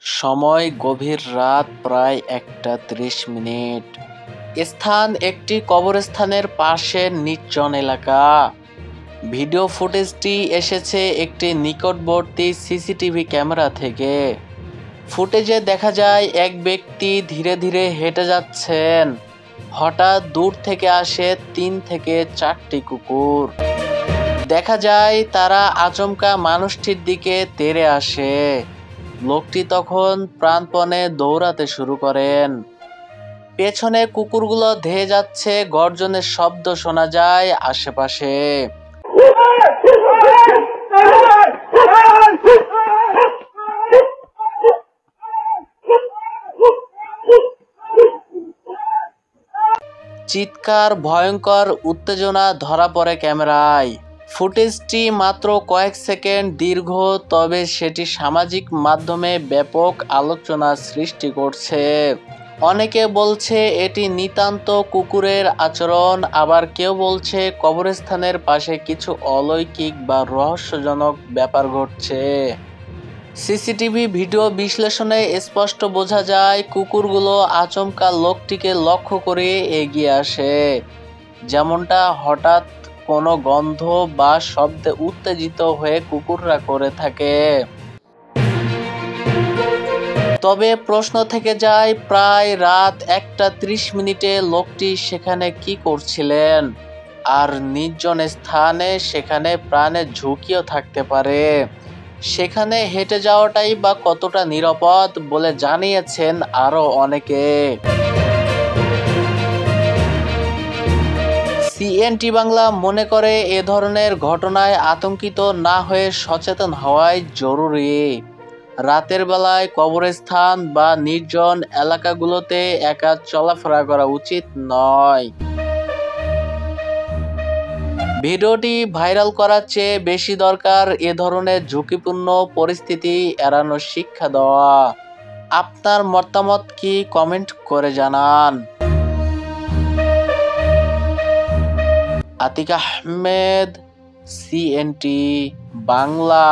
সময় গভীর রাত, প্রায় 1:30। স্থান একটি কবরস্থানের পাশের নির্জন এলাকা। ভিডিও ফুটেজটি এসেছে একটি নিকটবর্তী সিসিটিভি ক্যামেরা থেকে। ফুটেজে দেখা যায় এক ব্যক্তি ধীরে ধীরে হেঁটে যাচ্ছেন। হঠাৎ দূর থেকে আসে 3 থেকে 4টি কুকুর। দেখা যায় তারা আচমকা মানুষটির দিকে তেড়ে আসে। লোকটি তখন প্রাণপণে দৌড়াতে শুরু করেন। পেছনে কুকুরগুলো ধেয়ে যাচ্ছে, গর্জনের শব্দ শোনা যায় আশেপাশে। চিৎকার, ভয়ঙ্কর উত্তেজনা ধরা পড়ে ক্যামেরায়। ফুটেজটি মাত্র কয়েক সেকেন্ড দীর্ঘ, তবে সেটি সামাজিক মাধ্যমে ব্যাপক আলোচনা সৃষ্টি করছে। অনেকে বলছে এটি নিতান্ত কুকুরের আচরণ, আবার কেউ বলছে কবরস্থানের পাশে কিছু অলৌকিক বা রহস্যজনক ব্যাপার ঘটছে। সিসিটিভি ভিডিও বিশ্লেষণে স্পষ্ট বোঝা যায় কুকুরগুলো আচমকা লোকটিকে লক্ষ্য করে এগিয়ে আসে, যেমনটা হঠাৎ কোনো গন্ধ বা শব্দে উত্তেজিত হয়ে কুকুররা করে থাকে। তবে প্রশ্ন থেকে যায়, প্রায় রাত 1:30 লোকটি সেখানে কি করছিলেন? আর নির্জন স্থানে সেখানে প্রাণের ঝুঁকিও থাকতে পারে। সেখানে হেঁটে যাওয়াটাই বা কতটা নিরাপদ বলে জানিয়েছেন আরো অনেকে। সিএনটি বাংলা মনে করে এ ধরনের ঘটনায় আতঙ্কিত না হয়ে সচেতন হওয়াই জরুরি। রাতের বেলায় কবরস্থান বা নির্জন এলাকাগুলোতে একা চলাফেরা করা উচিত নয়। ভিডিওটি ভাইরাল করার চেয়ে বেশি দরকার এ ধরনের ঝুঁকিপূর্ণ পরিস্থিতি এড়ানোর শিক্ষা দেওয়া। আপনার মতামত কি কমেন্ট করে জানান। আতিক আহমেদ, সিএনটি বাংলা।